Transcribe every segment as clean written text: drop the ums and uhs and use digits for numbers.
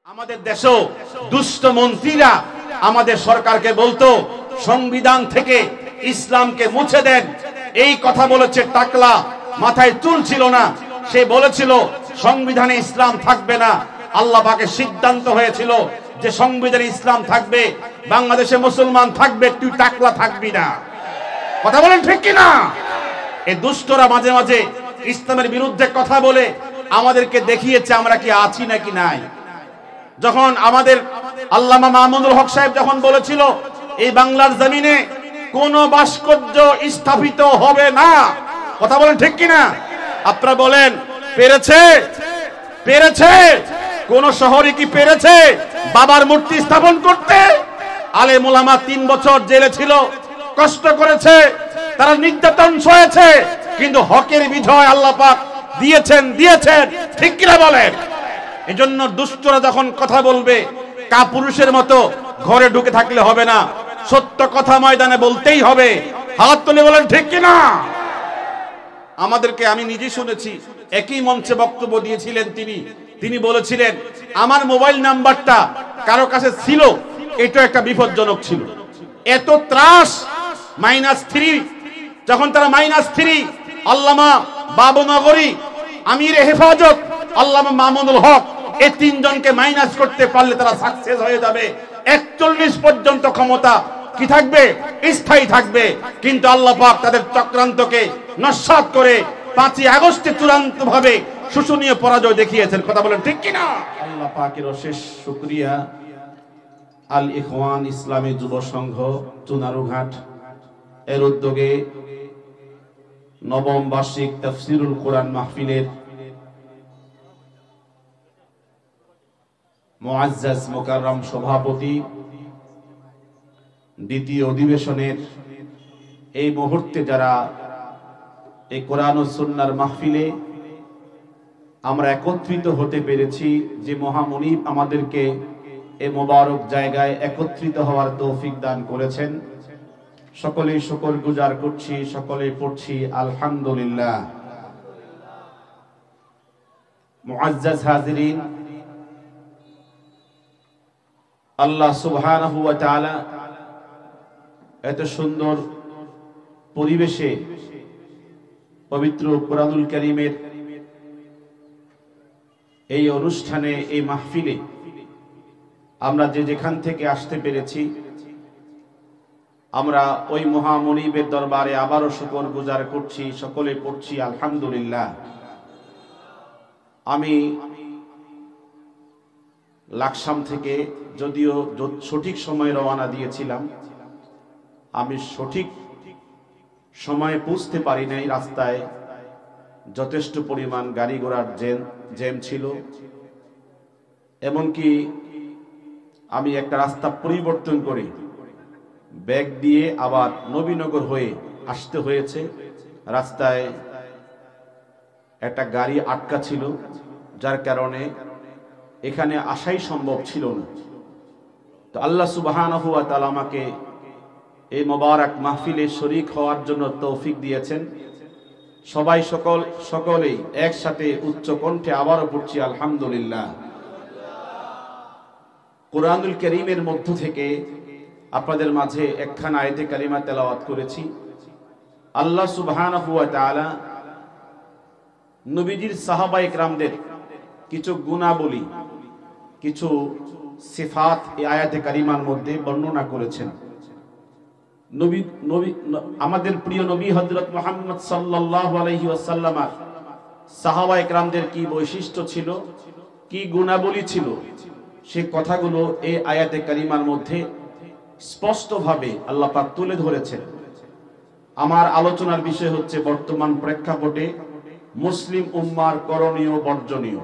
আমাদের দেশেও দুষ্ট মন্ত্রীরা আমাদের সরকারকে বলতো সংবিধান থেকে ইসলামকে মুছে দেন। এই কথা বলেছে টাকলা, মাথায় চুল ছিল না, সে বলেছিল সংবিধানে ইসলাম থাকবে না। আল্লাহ পাকের সিদ্ধান্ত হয়েছিল যে সংবিধানে ইসলাম থাকবে, বাংলাদেশে মুসলমান থাকবে, তুই টাকলা থাকবি না। কথা বলেন ঠিক কিনা? এই দুষ্টরা মাঝে মাঝে ইসলামের বিরুদ্ধে কথা বলে আমাদেরকে দেখিয়েছে আমরা কি আছি নাকি নাই। যখন আমাদের আল্লামা মাহমুদুল হক সাহেব যখন বলেছিল এই বাংলার জমিনে কোন ভাস্কর্য স্থাপিত হবে না, কথা বলেন ঠিক কিনা? আপনারা বলেন পেরেছে? পেরেছে? কোন শহরে কি পেরেছে বাবার মূর্তি স্থাপন করতে? আলেম ওলামা 3 বছর জেলে ছিল, কষ্ট করেছে, তারা নির্যাতন সয়েছে, কিন্তু হকের বিজয় আল্লাহ পাক দিয়েছেন। ঠিক কিনা বলেন? এজন্য দুষ্টরা যখন কথা বলবে কাপুরুষের মতো ঘরে ঢুকে থাকলে হবে না, সত্য কথা ময়দানে বলতেই হবে। হাত তুলে বলেন ঠিক কিনা? আমাদেরকে আমি নিজে শুনেছি, একই মঞ্চে বক্তব্য দিয়েছিলেন তিনি বলেছিলেন আমার মোবাইল নাম্বারটা কারো কাছে ছিল, এটা একটা বিপজ্জনক ছিল। এত ত্রাস -3, যখন তারা -3 আল্লামা বাবুনগরী, আমির হেফাজত, আল্লামা মামুনুল হক, এই 3 জনকে মাইনাস করতে পারলে তারা সাকসেস হয়ে যাবে। 41 পর্যন্ত ক্ষমতা কি থাকবে? স্থায়ী থাকবে। কিন্তু আল্লাহ পাক তাদের চক্রান্তকে নস্যাৎ করে 5ই আগস্টে চূড়ান্ত ভাবে শোষণীয় পরাজয় দেখিয়েছেন। কথা বলেন ঠিক কিনা? আল্লাহ পাকের অশেষ শুকরিয়া। আল ইখওয়ান ইসলামী যুব সংঘ চুনারুঘাট এর উদ্যোগে নবম বার্ষিক তাফসিরুল কোরআন মাহফিলের মুআজ্জাজ মুকাররম সভাপতি, দ্বিতীয় অধিবেশনের এই মুহূর্তে যারা এই কোরআন ও সুন্নাহর মাহফিলে আমরা একত্রিত হতে পেরেছি, যে মহামনিব আমাদেরকে এই মোবারক জায়গায় একত্রিত হওয়ার তৌফিক দান করেছেন, সকলেই শুকরগুজার করছি, সকলেই পড়ছি আলহামদুলিল্লাহ। মুআজ্জাজ হাজিরিন, আল্লাহ সুবহানাহু ওয়া তাআলা এত সুন্দর পরিবেশে পবিত্র কোরআনুল কারীমের এই অনুষ্ঠানে, এই মাহফিলে আমরা যেখান থেকে আসতে পেরেছি, আমরা ওই মহামনিবের দরবারে আবারও শুকরগুজার করছি, সকলে পড়ছি আলহামদুলিল্লাহ। আমি লাকসাম থেকে যদিও সঠিক সময়ে রওনা দিয়েছিলাম, আমি সঠিক সময়ে পৌঁছতে পারি নাই। রাস্তায় যথেষ্ট পরিমাণ গাড়ি ঘোড়ার জ্যাম ছিল, এমনকি আমি একটা রাস্তা পরিবর্তন করে ব্যাগ দিয়ে আবার নবীনগর হয়ে আসতে হয়েছে। রাস্তায় একটা গাড়ি আটকা ছিল, যার কারণে এখানে আসাই সম্ভব ছিল না। তো আল্লাহ সুবহানাহু ওয়া তাআলা আমাকে এই মোবারক মাহফিলে শরীক হওয়ার জন্য তৌফিক দিয়েছেন। সবাই সকলেই একসাথে উচ্চ কণ্ঠে আবারও পড়ছি আলহামদুলিল্লাহ। কোরআনুল কারীমের মধ্য থেকে আপনাদের মাঝে একখানা আয়াতে কারিমা তেলাওয়াত করেছি। আল্লাহ সুবহানাহু ওয়া তাআলা নবীজির সাহাবায়ে কেরামদের কিছু গুণাবলী, কিছু সিফাত এই আয়াতে কারিমার মধ্যে বর্ণনা করেছেন। আমাদের প্রিয় নবী হযরত মুহাম্মদ সাল্লাল্লাহু আলাইহি ওয়াসাল্লামের সাহাবায়ে কেরামদের কি বৈশিষ্ট্য ছিল, কি গুণাবলী ছিল, সেই কথাগুলো এই আয়াতে কারিমার মধ্যে স্পষ্টভাবে আল্লাহ পাক তুলে ধরেছেন। আমার আলোচনার বিষয় হচ্ছে বর্তমান প্রেক্ষাপটে মুসলিম উম্মার করণীয় বর্জনীয়।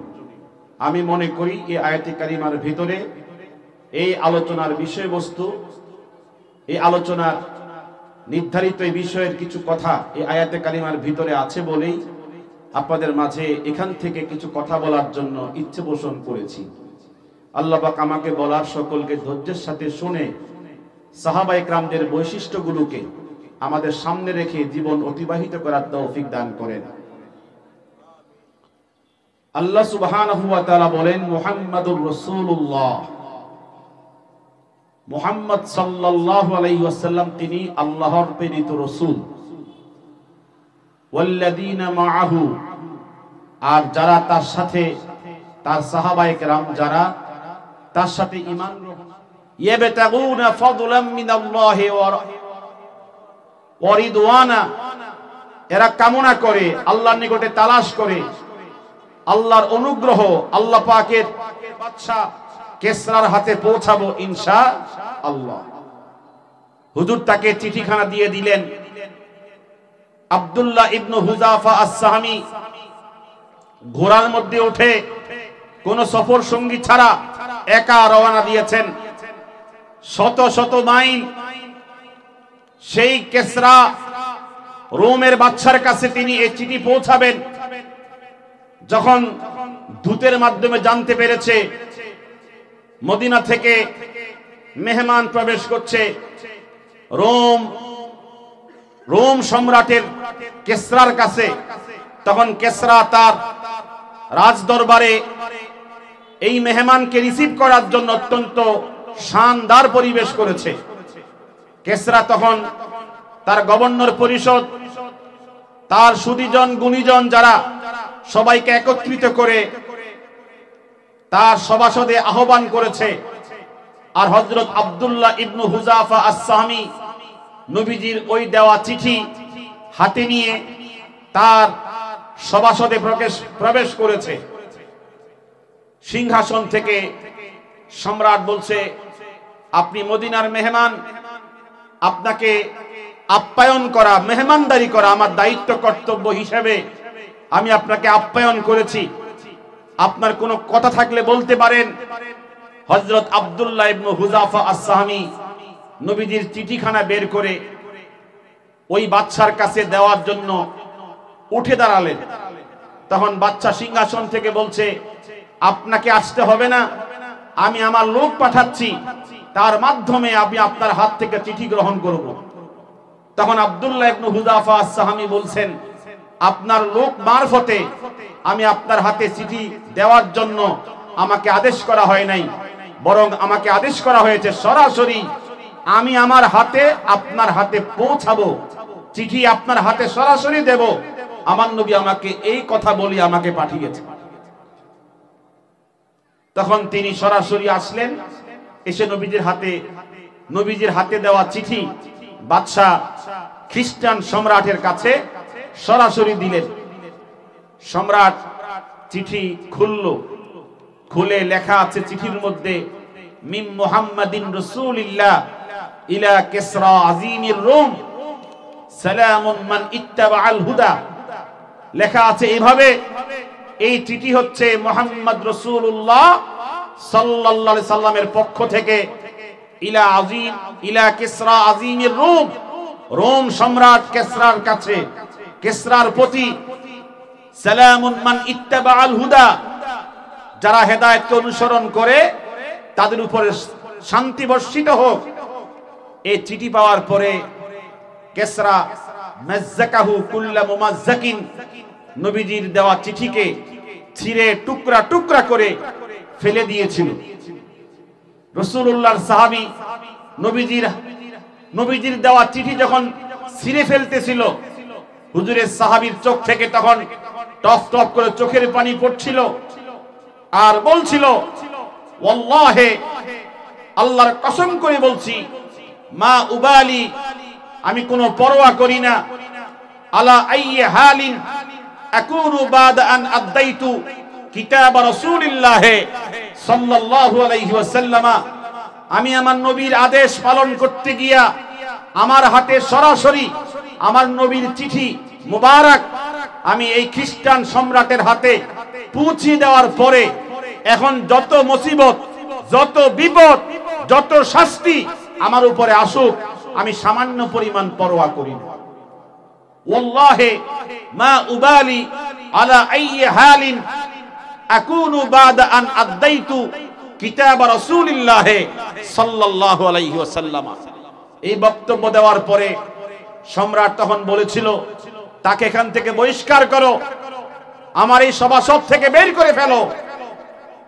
আমি মনে করি এই আয়াতে কারিমার ভিতরে এই আলোচনার বিষয়বস্তু, এই আলোচনার নির্ধারিত এই বিষয়ের কিছু কথা এই আয়াতে কারিমার ভিতরে আছে বলেই আপনাদের মাঝে এখান থেকে কিছু কথা বলার জন্য ইচ্ছে পোষণ করেছি। আল্লাহ পাক আমাকে বলার, সকলকে ধৈর্যের সাথে শুনে সাহাবায়ে কেরামদের বৈশিষ্ট্যগুলোকে আমাদের সামনে রেখে জীবন অতিবাহিত করার তৌফিক দান করেন। আল্লাহ সুবহানাহু ওয়া তাআলা বলেন মুহাম্মাদুর রাসূলুল্লাহ, মুহাম্মদ সাল্লাল্লাহু আলাইহি ওয়াসাল্লাম তিনি আল্লাহর প্রেরিত রাসূল। ওয়াল্লাযীনা মাআহু, আর যারা তার সাথে, তার সাহাবায়ে কেরাম যারা তার সাথে ঈমান গ্রহণ, ইয়াবতাগুনা ফাদলাম মিনাল্লাহি ওয়া রিদওয়ানা, এরা কামনা করে, আল্লাহর নিকটে তালাশ করে আল্লাহর অনুগ্রহ, আল্লাহ পাকের বাদশা কিসরার হাতে পৌঁছাবো ইনশাআল্লাহ। হুজুর তাকে চিঠিখানা দিয়ে দিলেন। আব্দুল্লাহ ইবনে হুযাফা আস-সাহামী ঘোড়ার মধ্যে উঠে কোন সফর সঙ্গী ছাড়া একা রওনা দিয়েছেন। শত শত মাইল সেই কিসরা রোমের বাদশার কাছে তিনি এই চিঠি পৌঁছাবেন। যখন দূতের মাধ্যমে জানতে পেরেছে মদিনা থেকে মেহমান প্রবেশ করছে, রোম সম্রাটের কিসরার কাছে, তখন কিসরা তার রাজ দরবারে এই মেহমানকে রিসিভ করার জন্য অত্যন্ত শানদার পরিবেশ করেছে। কিসরা তখন তার গভর্নর পরিষদ, তার সুদীজন গুণীজন যারা সবাইকে একত্রিত করে তার সভাসদে আহ্বান করেছে। আর হযরত আব্দুল্লাহ ইবনে হুযাফা আস-সাহামী নবীজির ওই দেওয়া চিঠি হাতে নিয়ে তার সভাসদে প্রবেশ করেছে। সিংহাসন থেকে সম্রাট বলছে, আপনি মদিনার মেহমান, আপনাকে আপ্যায়ন করা, মেহমানদারি করা আমার দায়িত্ব কর্তব্য হিসেবে আমি আপনাকে আপ্যায়ন করেছি। আপনার কোনো কথা থাকলে বলতে পারেন। হযরত আব্দুল্লাহ ইবনে হুযাফা আস-সাহামী নবীজির চিঠিখানা বের করে ওই বাদশার কাছে দেওয়ার জন্য উঠে দাঁড়ালেন। তখন বাদশা সিংহাসন থেকে বলছে, আপনাকে আসতে হবে না, আমি আমার লোক পাঠাচ্ছি, তার মাধ্যমে আমি আপনার হাত থেকে চিঠি গ্রহণ করব। তখন আব্দুল্লাহ ইবনে হুযাফা আস-সাহামী বলছেন, আপনার লোক মারফতে আমি আপনার হাতে চিঠি দেওয়ার জন্য আমাকে আদেশ করা হয় নাই, বরং আমাকে আদেশ করা হয়েছে সরাসরি আমি আমার হাতে আপনার হাতে পৌঁছাবো, চিঠি আপনার হাতে সরাসরি দেব। আমার নবী আমাকে এই কথা বলি আমাকে পাঠিয়েছে। তখন তিনি সরাসরি আসলেন, এসে নবীজির হাতে দেওয়া চিঠি বাদশা খ্রিস্টান সম্রাটের কাছে সরাসরি দিলেন। সম্রাট চিঠি খুলে লেখা আছে চিঠির মধ্যে, মিন মুহাম্মাদিন রাসূলিল্লাহ ইলা কিসরা আযীমির রোম সালামুন মান ইত্তাবাআল হুদা। লেখা আছে এইভাবে, এই চিঠি হচ্ছে মুহাম্মদ রাসূলুল্লাহ সাল্লাল্লাহু আলাইহি সাল্লামের পক্ষ থেকে ইলা কিসরা আযীমির রোম, রোম সম্রাট কিসরার কাছে, কিসরার প্রতি, সালামুন মান ইত্তাবাআল হুদা, যারা হেদায়েতকে অনুসরণ করে তাদের উপরে শান্তি বর্ষিত হোক। এই চিঠি পাওয়ার পরে কিসরা মাজ্জাকাহু কুল্লা মুমাজ্জাকিন, নবীজির দেওয়া চিঠিকে ছিঁড়ে টুকরা টুকরা করে ফেলে দিয়েছিল। রাসূলুল্লাহর সাহাবী নবীজির দেওয়া চিঠি যখন ছিঁড়ে ফেলতেছিল, হুজুরের সাহাবীর চোখ থেকে তখন টপ টপ করে চোখের পানি পড়ছিল আর বলছিল, ওয়াল্লাহি, আল্লাহর কসম করে বলছি, মা উবালি, আমি কোনো পরোয়া করি না, আলা আইয়ি হালিন আকুনু বাদা আন আদাইতু কিতাব রাসূলিল্লাহ সাল্লাল্লাহু আলাইহি ওয়াসাল্লাম, আমি আমার নবীর আদেশ পালন করতে গিয়া আমার হাতে সরাসরি আমার নবীর চিঠি মুবারক আমি এই খ্রিস্টান সম্রাটের হাতে পৌঁছে দেওয়ার পরে এখন যত মুসিবত, যত বিপদ, যত শাস্তি আমার উপরে আসুক, আমি সামান্য পরিমাণ পরোয়া করি না। ওয়াল্লাহি মা উবালি আলা আইয়ি হালিন আকুনু বাদা আন আদাইতু কিতাব রাসূলিল্লাহ সাল্লাল্লাহু আলাইহি ওয়াসাল্লাম। এই বক্তব্য দেওয়ার পরে সম্রাট তখন বলেছিল, তাকে এখান থেকে বহিষ্কার করো, আমার এই সভাসদ থেকে বের করে ফেলো।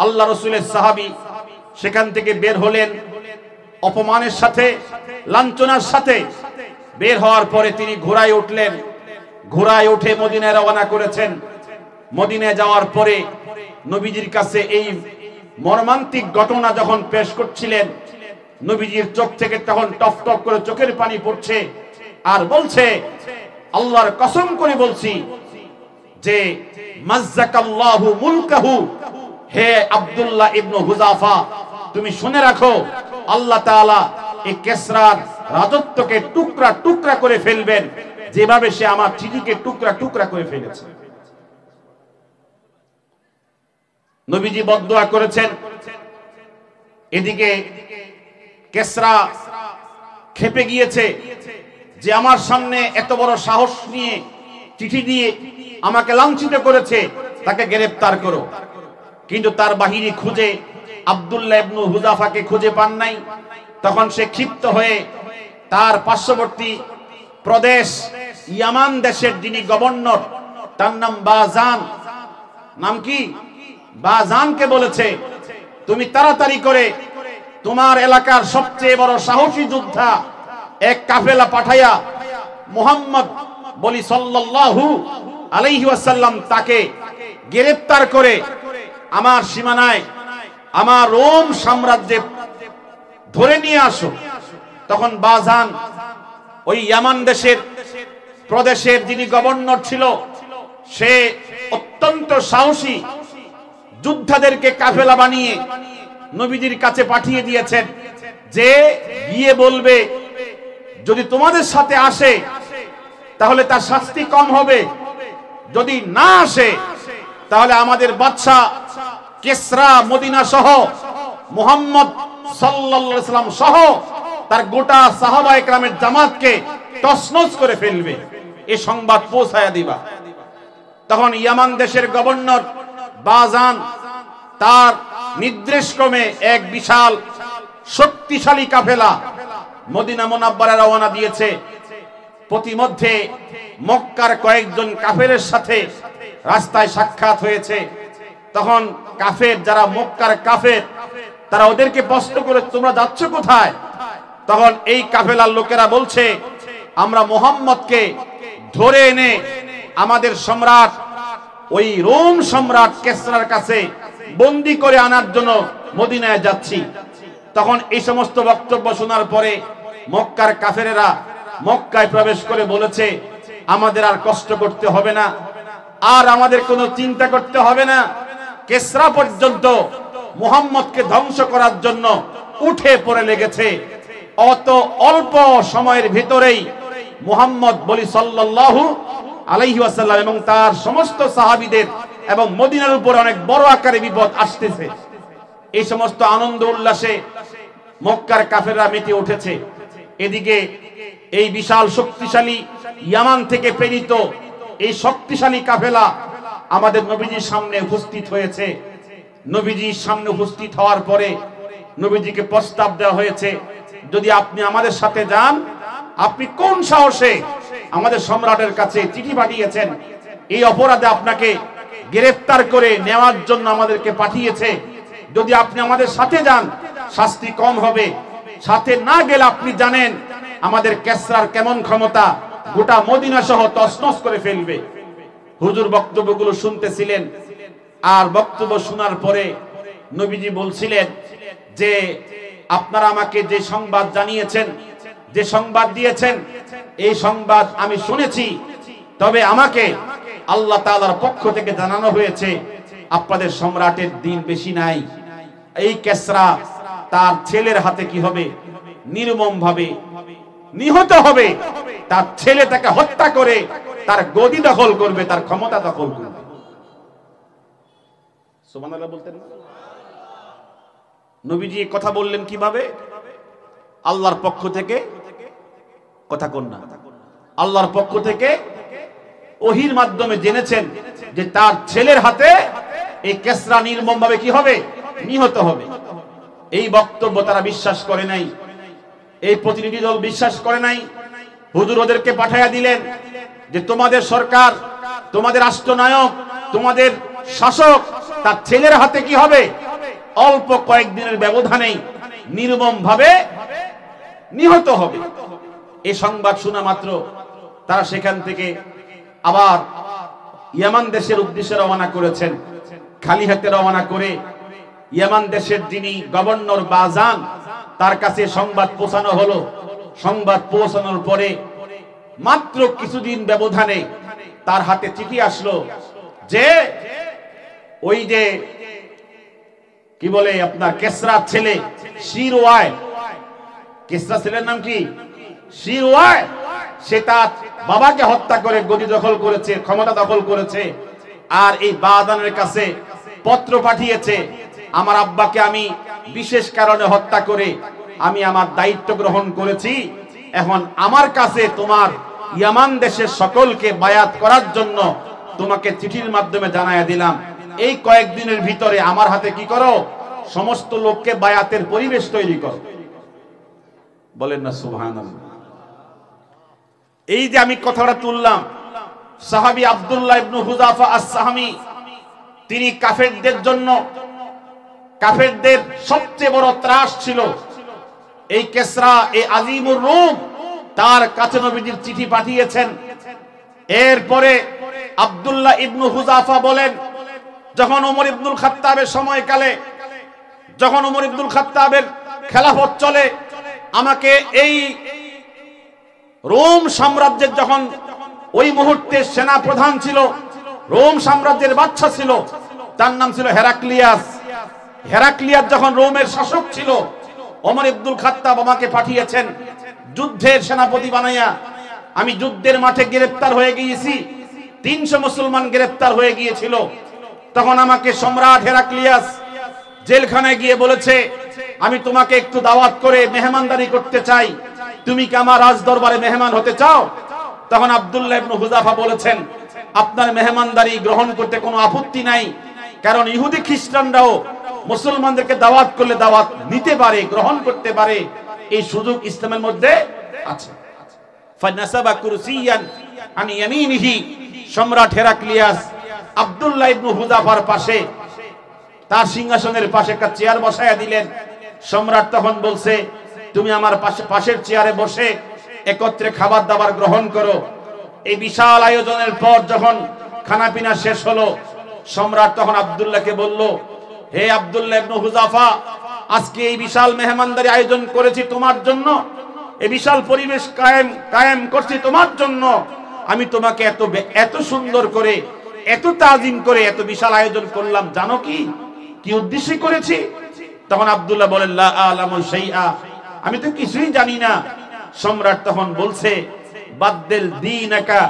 আল্লাহ রাসূলের সাহাবী সেখান থেকে বের হলেন অপমানের সাথে, লাঞ্ছনার সাথে। বের হওয়ার পরে তিনি ঘোড়ায় উঠলেন, ঘোড়ায় উঠে মদিনায় রওনা করেছেন। মদিনায় যাওয়ার পরে নবীজির কাছে এই মর্মান্তিক ঘটনা যখন পেশ করছিলেন, নবীজির চোখ থেকে তখন টপ টপ করে চোখের পানি পড়ছে, আর বলছে, আল্লাহর কসম করে বলছি যে মাজ্জাকাল্লাহু মুলকাহু, হে আব্দুল্লাহ ইবনে হুযাফা, তুমি শুনে রাখো, আল্লাহ তাআলা এই কিসরার রাজত্বকে টুকরা টুকরা করে ফেলবেন, যেভাবে সে আমার চিঠিকে টুকরা টুকরা করে ফেলেছে। নবীজি বদদুয়া করেছেন। এদিকে কিসরা ক্ষেপে গিয়েছে যে আমার সামনে এত বড় সাহস নিয়ে চিঠি দিয়ে আমাকে লাঞ্ছিত করেছে, তাকে গ্রেফতার করো। কিন্তু তার বাহিনী খুঁজে আব্দুল্লাহ ইবনে হুযাফাকে খুঁজে পান নাই। তখন সে ক্ষিপ্ত হয়ে তার পার্শ্ববর্তী প্রদেশ ইয়ামান দেশের যিনি গভর্নর, তার নাম বাজান, নাম কি, বাজানকে বলেছে, তুমি তাড়াতাড়ি করে তোমার এলাকার সবচেয়ে বড় সাহসী যোদ্ধা এক কাফেলা পাঠাইয়া মুহাম্মদ বলি সাল্লাল্লাহু আলাইহি ওয়াসাল্লাম তাকে গ্রেফতার করে আমার সীমানায়, আমার রোম সাম্রাজ্যে ধরে নিয়ে আসো। তখন বাজান ওই ইয়ামান দেশের প্রদেশের যিনি গভর্নর ছিল, সে অত্যন্ত সাহসী যোদ্ধাদেরকে কাফেলা বানিয়ে নবীজির কাছে পাঠিয়ে দিয়েছেন যে গিয়ে বলবে যদি তোমাদের সাথে আসে তাহলে তার শাস্তি কম হবে, যদি না আসে তাহলে আমাদের বাদশা কিসরা মদিনা সহ মুহাম্মদ সাল্লাল্লাহু আলাইহি ওয়াসাল্লাম সহ তার গোটা সাহাবায়ে কেরামের জামাতকে তছনছ করে ফেলবে, এই সংবাদ পৌঁছায়া দিবা। তখন ইয়ামান দেশের গভর্নর বাজান তার নির্দেশক্রমে এক বিশাল শক্তিশালী কাফেলা মদিনা মুনাওয়ারায় রওনা দিয়েছে। প্রতিমধ্যে মক্কার কয়েকজন কাফেরের সাথে রাস্তায় সাক্ষাৎ হয়েছে। তখন কাফের, যারা মক্কার কাফের, তারা ওদেরকে প্রশ্ন করে, তোমরা যাচ্ছ কোথায়? তখন এই কাফেলার লোকেরা বলছে, আমরা মুহাম্মদকে ধরে এনে আমাদের সম্রাট, ওই রোম সম্রাট কিসরার কাছে বন্দী করে আনার জন্য মদিনায় যাচ্ছি। তখন এই সমস্ত বক্তব্য শোনার পরে মক্কার কাফেরেরা মক্কায় প্রবেশ করে বলেছে, আমাদের আর কষ্ট করতে হবে না, আর আমাদের কোনো চিন্তা করতে হবে না। কিসরা পর্যন্ত মুহাম্মদকে ধ্বংস করার জন্য উঠে পড়ে লেগেছে। অত অল্প সময়ের ভিতরেই মুহাম্মদ বলি সাল্লাল্লাহু আলাইহি ওয়াসাল্লাম এবং তার সমস্ত সাহাবীদের এবং মদিনার উপর অনেক বড় আকারে বিপদ আসতেছে। এই সমস্ত আনন্দ উল্লাসে মক্কার কাফেররা মেতে উঠেছে। এদিকে এই বিশাল শক্তিশালী ইয়ামান থেকে প্রেরিত এই শক্তিশালী কাফেলা আমাদের নবীজির সামনে উপস্থিত হয়েছে। নবীজির সামনে উপস্থিত হওয়ার পরে নবীজিকে প্রস্তাব দেওয়া হয়েছে, যদি আপনি আমাদের সাথে যান, আপনি কোন সাহসে আমাদের সম্রাটের কাছে চিঠি পাঠিয়েছেন? এই অপরাধে আপনাকে গ্রেফতার করে নেওয়ার জন্য আমাদেরকে পাঠিয়েছে। যদি আপনি আমাদের সাথে যান শাস্তি কম হবে, সাথে না গেলে আপনি জানেন আমাদের কিসরার কেমন ক্ষমতা, গোটা মদিনা সহ তছনছ করে ফেলবে। হুজুর বক্তব্যগুলো শুনতেছিলেন, আর বক্তব্য শোনার পরে নবীজি বলছিলেন যে আপনারা আমাকে যে সংবাদ জানিয়েছেন, যে সংবাদ দিয়েছেন, এই সংবাদ আমি শুনেছি, তবে আমাকে আল্লাহ তাআলার পক্ষ থেকে জানানো হয়েছে আপনাদের সম্রাটের দিন বেশি নাই। এই কিসরা তার ছেলের হাতে কি হবে? নির্মম ভাবে নিহত হবে। তার ছেলে তাকে হত্যা করে তার গদি দখল করবে, তার ক্ষমতা দখল করবে। সুবহানাল্লাহ বলতেন না? নবীজি কথা বললেন কিভাবে? আল্লাহর পক্ষ থেকে কথা কোন না, আল্লাহর পক্ষ থেকে ওহীর মাধ্যমে জেনেছেন যে তার ছেলের হাতে এই কিসরা নির্মম ভাবে কি হবে? নিহত হবে। এই বক্তব্য তারা বিশ্বাস করে নাই, এই প্রতিনিধি দল বিশ্বাস করে নাই। হুজুর ওদেরকে পাঠাইয়া দিলেন যে তোমাদের সরকার, তোমাদের রাষ্ট্রনায়ক, তোমাদের শাসক, তার ছেলের হাতে কি হবে? অল্প কয়েকদিনের ব্যবধানেই নির্মমভাবে নিহত হবে। এই সংবাদ শোনা মাত্র তারা সেখান থেকে আবার ইয়ামান দেশের উদ্দেশ্যে রওনা করেছেন। খালি হাতে রওনা করে ইয়ামান দেশের যিনি গভর্নর বাজান, তার কাছে সংবাদ পৌঁছানো হলো। সংবাদ পৌঁছানোর পরে মাত্র কিছুদিন ব্যবধানে তার হাতে চিঠি আসলো যে ওই যে কি বলে আপনার কেসরার ছেলে শিরওয়ায়, কেসরা ছেলের নাম কি? শিরওয়ায়। সে তার বাবাকে হত্যা করে গদি দখল করেছে, ক্ষমতা দখল করেছে। আর এই বাদানের কাছে পত্র পাঠিয়েছে, আমার আব্বাকে আমি বিশেষ কারণে হত্যা করে আমি আমার দায়িত্ব গ্রহণ করেছি। এখন আমার কাছে তোমার ইয়ামান দেশের সকলকে বায়াত করার জন্য তোমাকে চিঠির মাধ্যমে জানাইয়া দিলাম। এই কয়েকদিনের ভিতরে আমার হাতে কি করো? সমস্ত লোককে বায়াতের পরিবেশ তৈরি করো। বলেন না সুবহানাল্লাহ। এই যে আমি কথাটা তুললাম, সাহাবী আব্দুল্লাহ ইবনে হুযাফা আস-সাহমি, তিনি কাফেরদের জন্য, কাফেরদের সবচেয়ে বড় ত্রাস ছিল এই কেসরা, এই আজিমুর রুম, তার কাছে নবীজির চিঠি পাঠিয়েছেন। এরপরে আব্দুল্লাহ ইবনে হুযাফা বলেন, যখন ওমর ইবনুল খাত্তাবের সময়কালে, যখন ওমর ইবনুল খাত্তাবের খেলাফত চলে, আমাকে এই রোম সাম্রাজ্যের যখন ওই মুহূর্তে সেনা প্রধান ছিল, রোম সাম্রাজ্যের বাদশা ছিল, তার নাম ছিল হেরাক্লিয়াস। হেরাক্লিয়াস যখন রোমের শাসক ছিল, ওমর ইবনুল খাত্তাব আমাকে পাঠিয়েছেন যুদ্ধের সেনাপতি বানাইয়া। আমি যুদ্ধের মাঠে গ্রেফতার হয়ে গিয়েছি, 300 মুসলমান গ্রেফতার হয়ে গিয়েছিল। তখন আমাকে সম্রাট হেরাক্লিয়াস জেলখানায় গিয়ে বলেছে, আমি তোমাকে একটু দাওয়াত করে মেহমানদারি করতে চাই, তুমি কি আমার রাজ দরবারে মেহমান হতে চাও? তখন আব্দুল্লাহ ইবনে হুযাফা বলেছেন, আপনার মেহমানদারি গ্রহণ করতে কোনো আপত্তি নাই, কারণ ইহুদি খ্রিস্টানরাও মুসলমানদেরকে দাওয়াত করলে দাওয়াত নিতে পারে, গ্রহণ করতে পারে, এই সুযোগ ইসলামের মধ্যে আছে। ফানাসাবা কুরসিয়ান আন ইয়ামিনিহি, সম্রাট হেরাক্লিয়াস আব্দুল্লাহ ইবনে হুযাফার পাশে, তার সিংহাসনের পাশে একটা চেয়ার বসায়া দিলেন। সম্রাট তখন বলছে, তুমি আমার পাশের চেয়ারে বসে একত্রে খাবার দাবার গ্রহণ করো। এই বিশাল আয়োজনের পর যখন খানা পিনা শেষ হলো, সম্রাট তখন আব্দুল্লাহকে বলল, হে আব্দুল্লাহ ইবনে হুযাফা, আজকে এই বিশাল মেহমানদারি আয়োজন করেছি তোমার জন্য, এই বিশাল পরিবেশ কায়েম করছি তোমার জন্য। আমি তোমাকে এত সুন্দর করে, এত তাজিম করে, এত বিশাল আয়োজন করলাম, জানো কি কি উদ্দেশ্যে করেছি? তখন আব্দুল্লাহ বলেন, লা আলামু শাইআ, আমি তো কিছুই জানি না। সম্রাট তখন বলছে, বাদদিল দীনাকা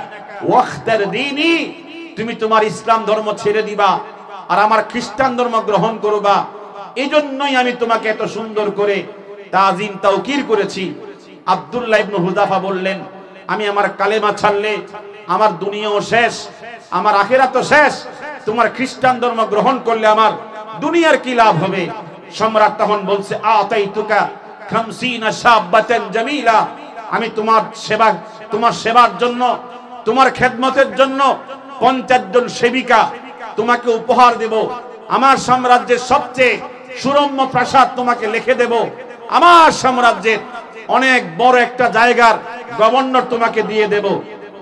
ওয়াখতার দীনি, তুমি তোমার ইসলাম ধর্ম ছেড়ে দিবা আর আমার খ্রিস্টান ধর্ম গ্রহণ করবা। এই জন্যই আমি তোমাকে এত সুন্দর করে তাজিম তাওকির করেছি। আব্দুল্লাহ ইবনে হুযাফা বললেন, আমি আমার কালেমা ছাড়লে আমার দুনিয়াও শেষ, আমার আখিরাতও শেষ, তোমার খ্রিস্টান ধর্ম গ্রহণ করলে আমার দুনিয়ার কি লাভ হবে? সম্রাট তখন বলছে, আতাইতুকা 50 শাবাতান জামিলা, আমি তোমার সেবার জন্য, তোমার খেদমতের জন্য 50 জন সেবিকা তোমাকে উপহার দেব। আমার সাম্রাজ্যের সবচেয়ে সুরম্য প্রাসাদ তোমাকে লিখে দেব। আমার সাম্রাজ্যের অনেক বড় একটা জায়গার গভর্নর তোমাকে দিয়ে দেব।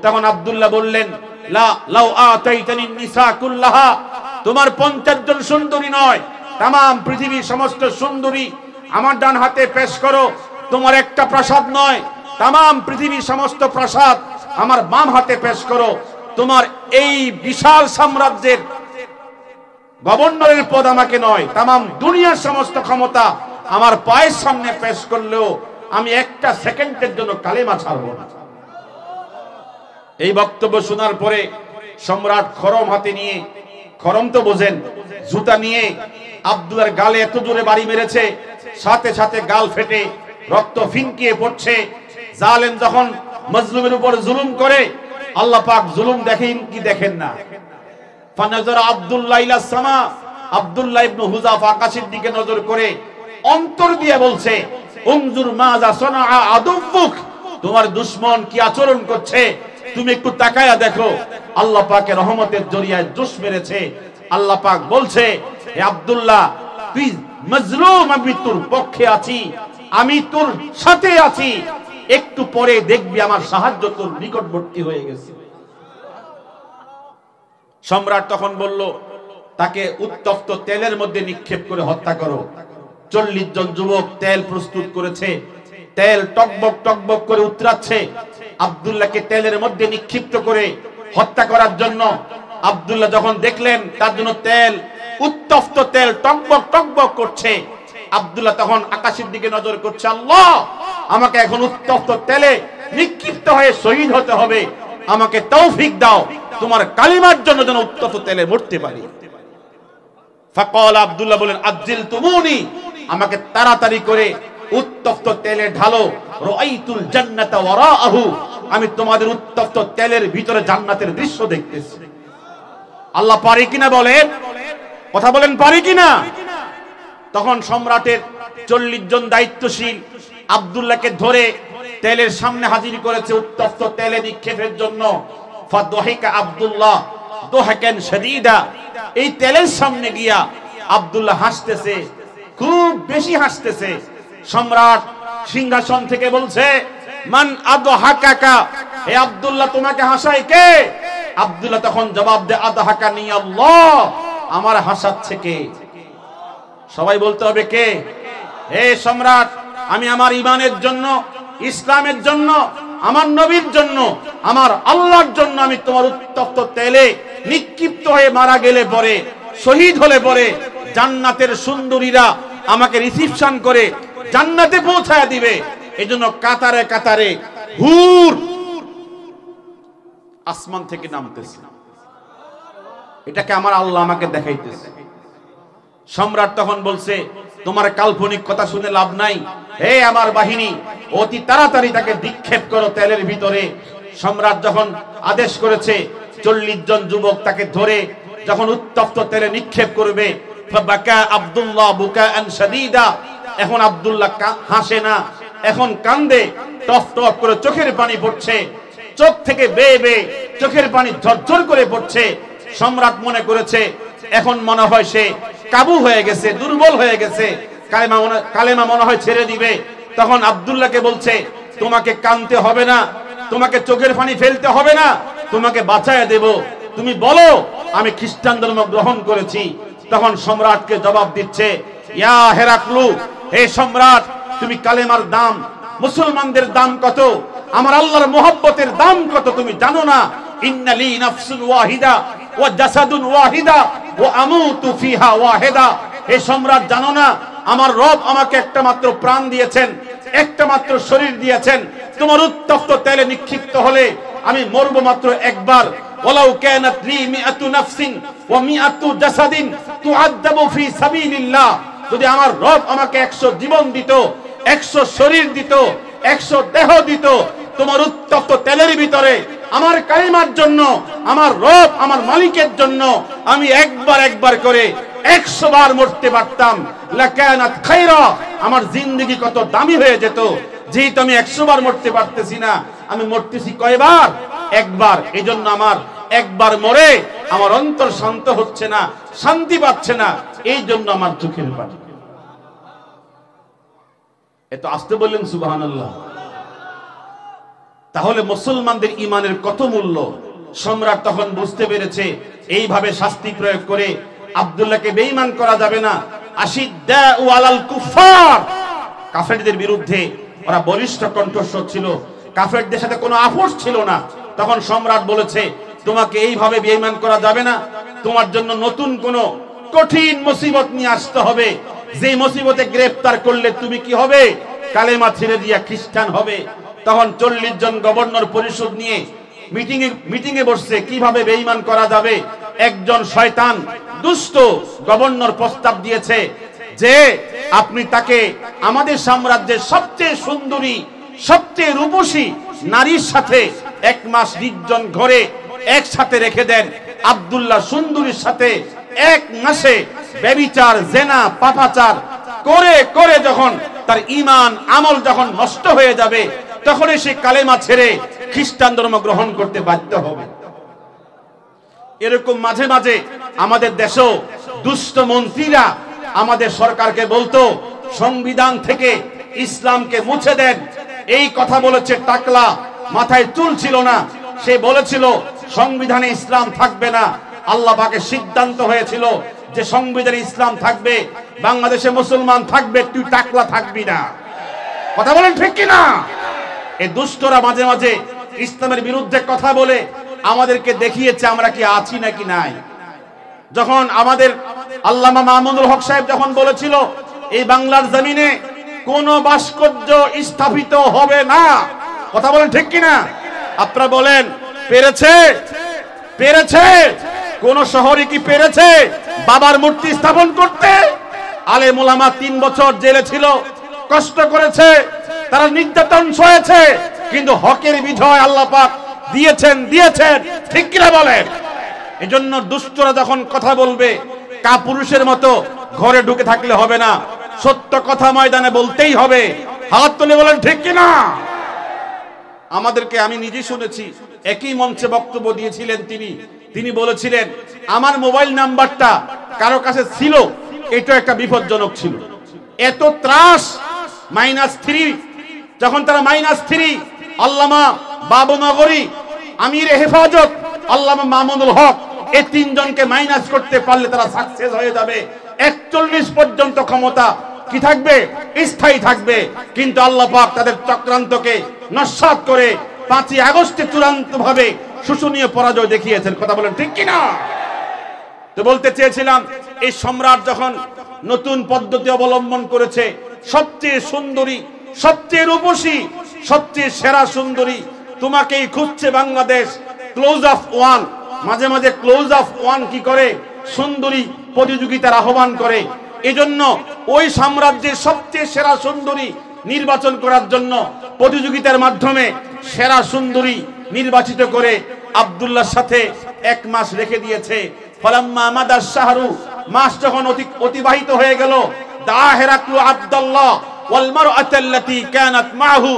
তখন আব্দুল্লাহ বললেন, লা লাউ আতাইতানি নিসা কুল্লাহা, তোমার 50 জন সুন্দরী নয়, तमाम पृथ्वीर समस्त सुंदरी आमार डान हाथे पेश करो। तुम्हार एकटा प्रासाद नय, तमाम पृथ्वीर समस्त प्रासाद आमार बाम हाथे पेश करो। तुम्हार एई विशाल साम्राज्येर गवर्नरेर पद आमाके नय, तमाम दुनियार समस्त क्षमता आमार पायेर सामने पेश करलेও आमी एकटा सेकेंडेर जोन्नो कालेमा छाड़बो ना। এই বক্তব্য শোনার পরে সম্রাট খরম হাতে নিয়ে, খরম তো বোঝেন, জুতা নিয়ে আব্দুল্লাহর গালে এত জোরে বাড়ি মেরেছে, সাথে সাথে গাল ফেটে রক্ত ফিনকিয়ে পড়ছে। জালেম যখন মাজলুমের উপর জুলুম করে, আল্লাহ পাক জুলুম দেখেন কি দেখেন না। ফানাজার আব্দুল্লাহ ইলা সামা, আব্দুল্লাহ ইবনে হুযাফা আকাশের দিকে নজর করে অন্তর দিয়ে বলছে, উনজুর মাজা সানা আদুফুক, তোমার দুশমন কি আচরণ করছে তুমি একটু তাকায়া দেখো, আল্লাহ পাকের রহমতের জরিয়ায় জোশ মেরেছে। আল্লাহ পাক বলছে, হে আব্দুল্লাহ, তুই মাজলুম, আমি তোর পক্ষে আছি, আমি তোর সাথে আছি, একটু পরে দেখবি আমার সাহায্য তোর নিকটবর্তী হয়ে গেছে। সম্রাট তখন বলল, তাকে উত্তপ্ত তেলের মধ্যে নিক্ষেপ করে হত্যা করো। 40 জন যুবক তেল প্রস্তুত করেছে, তেল টকবক টকবক করে উতরাচ্ছে। আব্দুল্লাহকে তেলের মধ্যে নিক্ষিপ্ত করে হত্যা করার জন্য আব্দুল্লাহ যখন দেখলেন তার জন্য তেল, উত্তপ্ত তেল টকবক টকবক করছে, আব্দুল্লাহ তখন আকাশের দিকে নজর করছে, আল্লাহ, আমাকে এখন উত্তপ্ত তেলে নিক্ষিপ্ত হয়ে শহীদ হতে হবে, আমাকে তৌফিক দাও, তোমার কালিমার জন্য যেন উত্তপ্ত তেলে মরতে পারি। ফাকাল, আব্দুল্লাহ বলেন, আজ্জিল তুমুনি, আমাকে তাড়াতাড়ি করে উত্তপ্ত তেলে ঢালো। রাআইতুল জান্নাতা ওয়ারাআহু, আমি তোমাদের উত্তপ্ত তেলের ভিতরে জান্নাতের দৃশ্য দেখতেছি। আল্লাহ পারে কিনা বলেন, কথা বলেন, পারে কিনা? তখন সম্রাটের 40 জন দায়িত্বশীল আব্দুল্লাহকে ধরে তেলের সামনে হাজির করেছে উত্তপ্ত তেলে নিক্ষেপের জন্য। ফাদহিকা আব্দুল্লাহ দোহাকান শাদীদা, এই তেলের সামনে গিয়া আব্দুল্লাহ হাসতেছে, খুব বেশি হাসতেছে। সম্রাট সিংহাসন থেকে বলছে, মান আদহাকাকা, হে আব্দুল্লাহ, তোমাকে হাসায় কে? আব্দুল্লাহ তখন জবাব দেয়, আদহাকানি আল্লাহ, আমার হাসাচ্ছে কে? সবাই বলতে হবে কে? হে সম্রাট, আমি আমার ঈমানের জন্য, ইসলামের জন্য, আমার নবীর জন্য, আমার আল্লাহর জন্য আমি তোমার উত্তপ্ত তেলে নিক্ষিপ্ত হয়ে মারা গেলে পরে, শহীদ হলে পরে জান্নাতের সুন্দরীরা আমাকে রিসিপশন করে জান্নাতে পৌঁছায় দিবে। এজন্য কাতারে কাতারে হুর আসমান থেকে নামতেছে। এটাকে আমার আল্লাহ আমাকে দেখাইতেছে। সম্রাট তখন বলছে, তোমার কাল্পনিক কথা শুনে লাভ নাই, হে আমার বাহিনী, অতি তাড়াতাড়ি তাকে নিক্ষেপ করো তেলের ভিতরে। সম্রাট যখন আদেশ করেছে, 40 জন যুবক তাকে ধরে যখন উত্তপ্ত তেলে নিক্ষেপ করবে, ফাবাকা আব্দুল্লাহ বুকাআন শাদীদা, এখন আব্দুল্লাহ হাসে না, এখন কান্দে, টপ টপ করে চোখের পানি পড়ছে, চোখ থেকে বেয়ে বেয়ে চোখের পানি ঝরঝর করে পড়ছে। সম্রাট মনে করেছে এখন মনে হয় সে কাবু হয়ে গেছে, দুর্বল হয়ে গেছে, কালেমা মনে হয় ছেড়ে দিবে। তখন আব্দুল্লাহকে বলছে, তোমাকে কাঁদতে হবে না, তোমাকে চোখের পানি ফেলতে হবে না, তোমাকে বাঁচায় দেব, তুমি বলো আমি খ্রিস্টান ধর্ম গ্রহণ করেছি। তখন সম্রাটকে জবাব দিচ্ছে, ইয়া হেরাক্লু, হে সম্রাট, তুমি কালেমার দাম, মুসলমানদের দাম কত, আমার আল্লাহর মোহাব্বতের দাম কত তুমি জানো না? ইন্নালি নাফসুন ওয়াহিদা ওয়া জাসাদুন ওয়াহিদা ওয়া আমুতু ফিহা ওয়াহিদা, হে সম্রাট, জানো না আমার রব আমাকে একটা মাত্র প্রাণ দিয়েছেন, একটা মাত্র শরীর দিয়েছেন। তোমার উত্তপ্ত তেলে নিক্ষিপ্ত হলে আমি মরব মাত্র একবার। ওয়ালাউ কানাত লি মিআতু নাফসিন ওয়া মিআতু জাসাদিন তুআদ্দাবু ফি সাবিলিল্লাহ, যদি আমার রব আমাকে 100 জীবন দিত, 100 শরীর দিত, 100 দেহ দিত, তোমার উত্তপ্ত তেলের ভিতরে আমার কালিমার জন্য, আমার রব, আমার মালিকের জন্য আমি একবার করে 100 বার মরতে পারতাম। লাকানাত খায়রা, আমার জিন্দেগি কত দামি হয়ে যেত। যেহেতু আমি 100 বার মরতে পারতেছি না, আমি মরতেছি কয়বার? একবার। এজন্য আমার একবার মরে আমার অন্তর শান্ত হচ্ছে না, শান্তি পাচ্ছে না, এই জন্য আমার চোখের পানি। এত আসতে বললেন সুবহানাল্লাহ। তাহলে মুসলমানদের ঈমানের কত মূল্য সম্রাট তখন বুঝতে পেরেছে। এইভাবে শাস্তি প্রয়োগ করে আব্দুল্লাহকে বেঈমান করা যাবে না। আশিদ্দাউ আলাল কুফার, কাফেরদের বিরুদ্ধে ওরা বলিষ্ঠ কণ্ঠস্বর ছিল, কাফেরদের সাথে কোনো আপোষ ছিল না। তখন সম্রাট বলেছে, তোমাকে এইভাবে বেঈমান করা যাবে না, তোমার জন্য নতুন কোন কঠিন মুসিবত নিয়ে আসতে হবে, যে মুসিবতে গ্রেফতার করলে তুমি কি হবে? কালেমা ছেড়ে দিয়া খ্রিস্টান হবে। তখন 40 জন গভর্নর পরিষদ নিয়ে মিটিং এ বসছে, কিভাবে বেঈমান করা যাবে। একজন শয়তান দুষ্ট গভর্নর প্রস্তাব দিয়েছে যে আপনি তাকে আমাদের সাম্রাজ্যের সবচেয়ে সুন্দরী, সবচেয়ে রূপসী নারীর সাথে 1 মাস নির্জন ঘরে একসাথে রেখে দেন। আব্দুল্লাহ সুন্দরীর সাথে 1 মাসে ব্যভিচার, জেনা, পাপাচার করে করে যখন তার ঈমান আমল যখন নষ্ট হয়ে যাবে, তখন সে কালেমা ছেড়ে খ্রিস্টান ধর্ম গ্রহণ করতে বাধ্য হবে। এরকম মাঝে মাঝে আমাদের দেশেও দুষ্ট মন্ত্রীরা আমাদের সরকারকে বলতো সংবিধান থেকে ইসলামকে মুছে দেন। এই কথা বলেছে টাকলা, মাথায় চুল ছিল না, সে বলেছিল সংবিধানে ইসলাম থাকবে না। আল্লাহ পাকের সিদ্ধান্ত হয়েছিল যে সংবিধানে ইসলাম থাকবে, বাংলাদেশে মুসলমান থাকবে, তুই টাকলা থাকবি না। কথা বলেন ঠিক কিনা? এই দুষ্টরা মাঝে মাঝে ইসলামের বিরুদ্ধে কথা বলে আমাদেরকে দেখিয়েছে আমরা কি আছি নাকি নাই। যখন আমাদের আল্লামা মাহমুদুল হক সাহেব যখন বলেছিল এই বাংলার জমিনে কোন ভাস্কর্য স্থাপিত হবে না, কথা বলেন ঠিক কিনা? আপনারা বলেন পেরেছে? পেরেছে? কোন শহরে কি পেরেছে বাবার মূর্তি স্থাপন করতে? আলেম ওলামা 3 বছর জেলে ছিল, কষ্ট করেছে, তারা নির্যাতন সয়েছে, কিন্তু হকের বিজয় আল্লাহ পাক দিয়েছেন। ঠিক কিনা বলেন? এজন্য দুষ্টরা যখন কথা বলবে কাপুরুষের মতো ঘরে ঢুকে থাকলে হবে না, সত্য কথা ময়দানে বলতেই হবে। হাত তুলে বলেন ঠিক কিনা? আমাদেরকে আমি নিজে শুনেছি, একই মঞ্চে বক্তব্য দিয়েছিলেন তিনি বলেছিলেন আমার মোবাইল নাম্বারটা কারো কাছে ছিল, এটা একটা বিপজ্জনক ছিল। এত ত্রাস -3, যখন তারা -3 আল্লামা বাবুনগরী, আমির হেফাজত আল্লামা মামুনুল হক, এই 3 জনকে মাইনাস করতে পারলে তারা সাকসেস হয়ে যাবে। 41 পর্যন্ত ক্ষমতা কি থাকবে? স্থায়ী থাকবে। কিন্তু আল্লাহ পাক তাদের চক্রান্তকে নস্যাৎ করে 5ই আগস্টে চূড়ান্তভাবে শোষণীয় পরাজয় দেখিয়েছেন। কথা বলেন ঠিক কিনা? তো বলতে চেয়েছিলাম এই সম্রাট যখন নতুন পদ্ধতি অবলম্বন করেছে, সবচেয়ে সুন্দরী, সবচেয়ে রূপসী, সবচেয়ে সেরা সুন্দরী তোমাকেই খুঁজছে বাংলাদেশ। ক্লোজ অফ ওয়ান, মাঝে মাঝে ক্লোজ অফ ওয়ান কি করে? সুন্দরী প্রতিযোগিতার আহ্বান করে। এজন্য ওই সাম্রাজ্যের সবচেয়ে সেরা সুন্দরী নির্বাচন করার জন্য প্রতিযোগিতার মাধ্যমে সেরা সুন্দরী নির্বাচিত করে আব্দুল্লাহর সাথে 1 মাস রেখে দিয়েছে। ফালাম্মা মাদাস শাহরু, মাস যখন অতিবাহিত হয়ে গেল, দা হেরাকলু আব্দুল্লাহ ওয়াল মারআতাল্লাতী কানাত মাহু,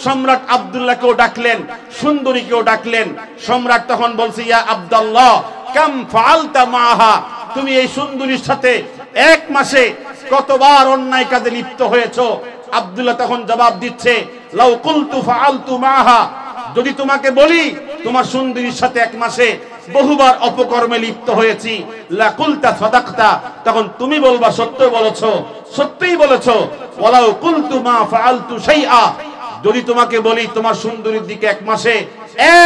সম্রাট আব্দুল্লাহকেও ডাকলেন, সুন্দরীকেও ডাকলেন। সম্রাট তখন বলছে ইয়া আব্দুল্লাহ কাম ফাআলতা মাহা, তুমি এই সুন্দরীর সাথে 1 মাসে কতবার অন্যায় কাজে লিপ্ত হয়েছো? আব্দুল্লাহ তখন জবাব দিচ্ছে লাউ কুলতু ফাআলতু মাহা, যদি তোমাকে বলি তোমার সুন্দরীর সাথে 1 মাসে বহুবার অপকর্মে লিপ্ত হয়েছি, লা কুলতা সাদাকতা, তখন তুমি বলবা সত্য বলেছো, সত্যই বলেছো। ওয়ালাউ কুলতু মা ফাআলতু শাইআ, যদি তোমাকে বলি তোমার সুন্দরীর দিকে 1 মাসে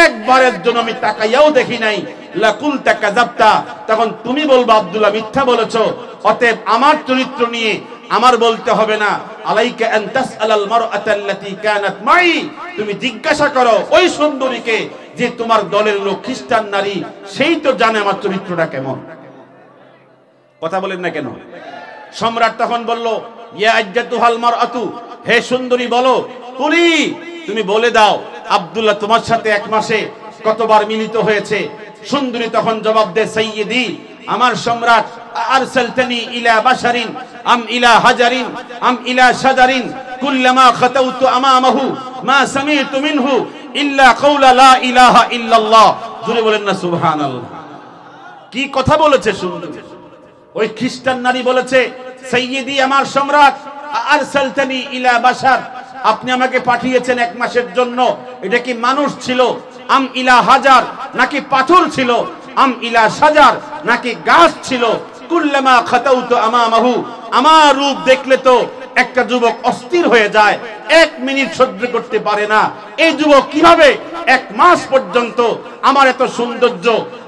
একবারের জন্য আমি তাকাইয়াও দেখি নাই, লা কুলতা কাযাবতা, তখন তুমি বলবা আব্দুল্লাহ মিথ্যা বলেছো। অতএব আমার চরিত্র নিয়ে আমার বলতে হবে না। আলাইকা আন তাসআলাল মারআতাল্লাতী কানাত মাই, তুমি জিজ্ঞাসা করো ওই সুন্দরীকে যে তোমার দলের লোক খ্রিস্টান নারী, সেই তো জানে আমার চরিত্রটা কেমন। কথা বলেন না কেন? সম্রাট তখন বলল ইয়া আজ্জাতুহাল মারআতু, হে সুন্দরী বলো, কুলি, তুমি বলে দাও আব্দুল্লাহ তোমার সাথে 1 মাসে কতবার মিলিত হয়েছে। সুন্দরী তখন জবাব দেয় সাইয়্যিদি, আমার সম্রাট, আরসালতানি ইলা বাশারিন আম ইলা হাজারিন আম ইলা শাজারিন কুল্লামা খাতাউতু আমামাহু মা সামি'তু মিনহু ইল্লা কাওলা লা ইলাহা ইল্লাল্লাহ। জোরে বলেন না সুবহানাল্লাহ। কি কথা বলেছে সুন্দরী? ওই খ্রিস্টান নারী বলেছে সাইয়্যিদি, আমার সম্রাট, আরসালতানি ইলা বাশার, আপনি আমাকে পাঠিয়েছেন 1 মাসের জন্য। এটা কি মানুষ ছিল? আম ইলা হাজার, নাকি পাথর ছিল? আম ইলা শাজার, নাকি গাছ ছিল? কুল্লামা খাতাউতু আমামাহু, আমার রূপ দেখলে তো একটা যুবক অস্থির হয়ে যায়, 1 মিনিট সহ্য করতে পারে না। এই যুবক কিভাবে 1 মাস পর্যন্ত আমার এত সৌন্দর্য,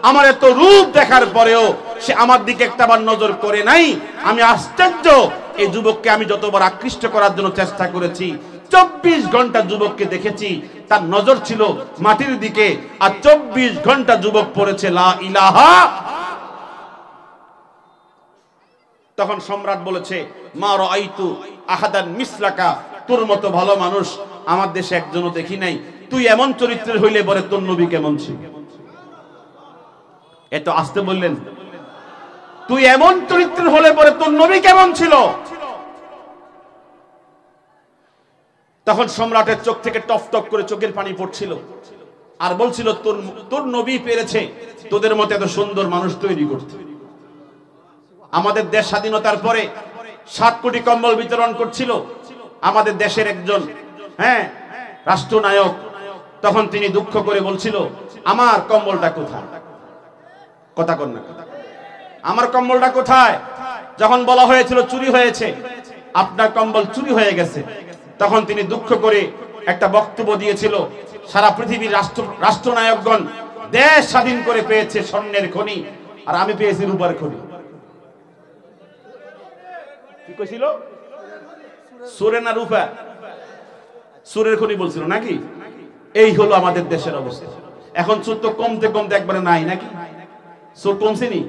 আমার এত রূপ দেখার পরেও সে আমার দিকে একটাবার নজর করে নাই? আমি আশ্চর্য। এই যুবককে আমি যতবার আকৃষ্ট করার জন্য চেষ্টা করেছি, 24 ঘন্টা যুবককে দেখেছি, তার নজর ছিল মাটির দিকে, আর 24 ঘন্টা যুবক পড়েছে লা ইলাহা। তখন সম্রাট বলেছে মা রাআইতু আহাদান মিসলাকা, তোর মতো ভালো মানুষ আমার দেশে একজনও দেখি নাই। তুই এমন চরিত্রের হইলে পরে তোর নবী কেমন ছিল? এত আসতে বললেন, তুই এমন চরিত্রের হলে পরে তোর নবী কেমন ছিল? তখন সম্রাটের চোখ থেকে টপ টপ করে চোখের পানি পড়ছিল। আর বলছিল তোর নবী পেরেছে তোদের মতো এত সুন্দর মানুষ তৈরি করতে। আমাদের দেশ স্বাধীনতার পরে 7 কোটি কম্বল বিতরণ করছিল আমাদের দেশের একজন রাষ্ট্রনায়ক। তখন তিনি দুঃখ করে বলছিল, আমার কম্বলটা কোথায়? কথা কন না, আমার কম্বলটা কোথায়? যখন বলা হয়েছিল চুরি হয়েছে, আপনার কম্বল চুরি হয়ে গেছে, তখন তিনি দুঃখ করে একটা বক্তব্য দিয়েছিল, সারা পৃথিবীর রাষ্ট্রনায়কগণ দেশ স্বাধীন করে পেয়েছে স্বর্ণের খনি, আর আমি পেয়েছি রূপার খনি। কি কইছিল? সুরে না রূপা? সুরের খনি বলছিল নাকি? এই হলো আমাদের দেশের অবস্থা। এখন সুর তো কমতে কমতে একবারে নাই নাকি? সুর কমছে নি?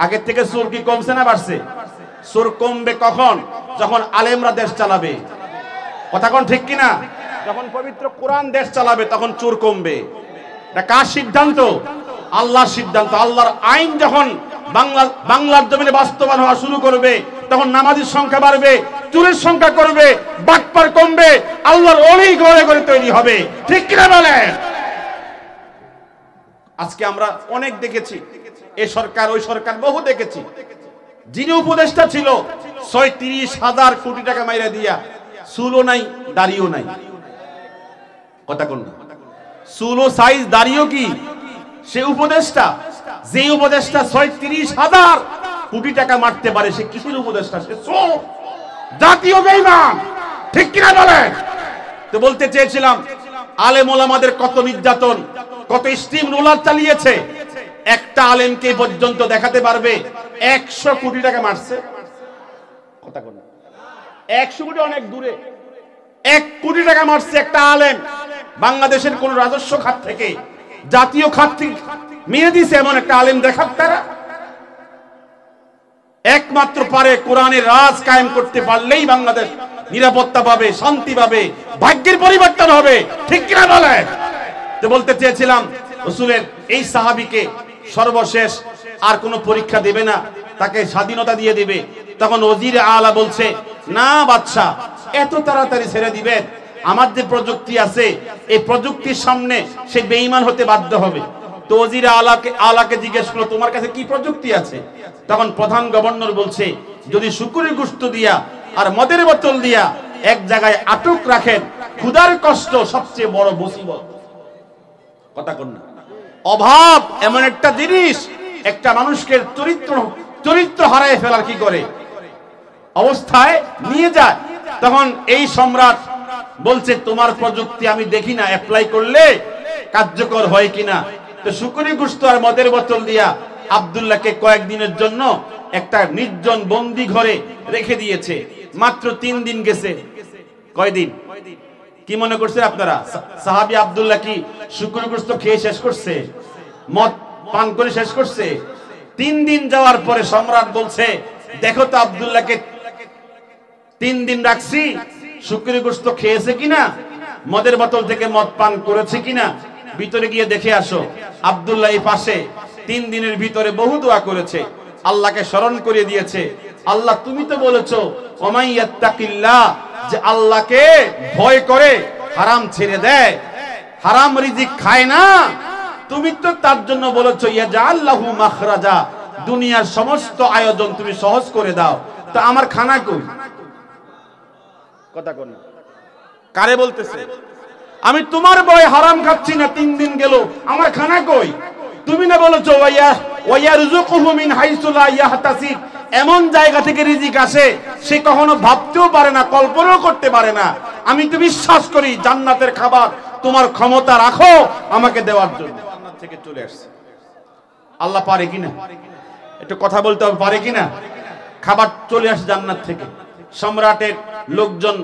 আগের থেকে সুর কি কমছে না বাড়ছে? সুর কমবে কখন? যখন আলেমরা দেশ চালাবে। কথা কোন ঠিক কিনা? যখন পবিত্র কোরআন দেশ চালাবে তখন চোর কমবে। এটা কার সিদ্ধান্ত? আল্লাহর সিদ্ধান্ত। আল্লাহর আইন যখন বাংলার জমিনে বাস্তবায়ন হওয়া শুরু করবে তখন নামাজের সংখ্যা বাড়বে, চোরের সংখ্যা করবে, বাটপার কমবে, আল্লাহর ওলি ঘরে ঘরে তৈরি হবে। ঠিক কিনা বলেন? আজকে আমরা অনেক দেখেছি, এই সরকার ওই সরকার বহু দেখেছি, যিনি উপদেষ্টা ছিল 36,000 কোটি টাকা মাইরা দিয়া চুলও নাই দাড়িও নাই। কথা কোন না? চুলো সাইজ দাড়িও কি? সে উপদেষ্টা, যে উপদেষ্টা 36,000 কোটি টাকা মারতে পারে, সে কিসের উপদেষ্টা? সে চোর, জাতীয় বেঈমান। ঠিক কিনা বলেন? তো বলতে চেয়েছিলাম, আলেম ওলামাদের কত নির্যাতন, কত স্টিম রোলার চালিয়েছে। একটা আলেমকে পর্যন্ত দেখাতে পারবে 100 কোটি টাকা মারছে? কথা কোন? 100 কোটি অনেক দূরে। 1 কোটি টাকা মারছে একটা আলেম বাংলাদেশের কোন রাজস্ব খাত থেকে, জাতীয় খাত থেকে মেরে দিছে এমন একটা আলেম দেখাত তারা? একমাত্র পারে কোরআনের রাজ কায়েম করতে পারলেই বাংলাদেশ নিরাপত্তা পাবে, শান্তি পাবে, ভাগ্যের পরিবর্তন হবে। ঠিক কিনা বলে? তো বলতে চেয়েছিলাম, রাসূলের এই সাহাবীকে সর্বশেষ আর কোনো পরীক্ষা দেবে না, তাকে স্বাধীনতা দিয়ে দিবে। তখন ওজির আলা বলছে, না বাদশা, এত তাড়াতাড়ি ছেড়ে দিবেন? আমার যে প্রযুক্তি আছে, এই প্রযুক্তির সামনে সে বেঈমান হতে বাধ্য হবে। তো ওজির আলাকে জিজ্ঞেস করলো, তোমার কাছে কি প্রযুক্তি আছে? তখন প্রধান গভর্নর বলছে, যদি শুকুরের গোশত দিয়া আর মদের বোতল দিয়া এক জায়গায় আটক রাখেন, ক্ষুধার কষ্ট সবচেয়ে বড় মুসিবত। কথা কোন না? অভাব এমন একটা জিনিস, একটা মানুষকে চরিত্র হারায় ফেলার কি করে অবস্থায় নিয়ে যায়। তখন এই সম্রাট বলছে, তোমার প্রযুক্তি আমি দেখি না অ্যাপ্লাই করলে কার্যকর হয় কিনা। তো শুকরি গোশত আর মদের বোতল দিয়া আব্দুল্লাহকে কয়েকদিনের জন্য একটা নির্জন বন্দি ঘরে রেখে দিয়েছে। মাত্র 3 দিন গেছে। কয়দিন? কি মনে করছেন আপনারা? সাহাবী আব্দুল্লাহ কি শুকরি গোশত খেয়ে শেষ করছে? মদ পান করে শেষ করছে? 3 দিন যাওয়ার পরে সম্রাট বলছে, দেখো তো আব্দুল্লাহকে 3 দিন রাখছি, শুকরি গোশত খেয়েছে কিনা, মদের বোতল থেকে মদ পান করেছে কিনা, ভিতরে গিয়ে দেখে আসো। আব্দুল্লাহ এই পাশে 3 দিনের ভিতরে বহু দোয়া করেছে, আল্লাহকে স্মরণ করিয়ে দিয়েছে। আল্লাহ তুমি তো বলেছো, ওমাই ইয়াত্তাকিল্লাহ, যে আল্লাহকে ভয় করে হারাম ছেড়ে দেয়, হারাম রিজিক খায় না। তুমি তো তার জন্য বলেছো ইয়াজআল্লাহু মাখরাজা, দুনিয়ার সমস্ত আয়োজন তুমি সহজ করে দাও। তো আমার খানা কই? কথা কোন? কারে বলতেছে? আমি তোমার ভয় হারাম খাচ্ছি না, 3 দিন গেল, আমার খানা কই? তুমি না বলেছো ওয়ায়ারযুকুহু মিন হাইসু লা ইয়াহতাসিব, এমন জায়গা থেকে রিজিক আসে সে কখনো ভাবতেও পারে না, কল্পনাও করতে পারে না। আমি তো বিশ্বাস করি জান্নাতের খাবার তোমার ক্ষমতা রাখো আমাকে দেওয়ার জন্য। জান্নাত থেকে চলে আসছে। আল্লাহ পারে কিনা? একটু কথা বলতে হবে, পারে কিনা? খাবার চলে আসে জান্নাত থেকে। সম্রাটের লোকজন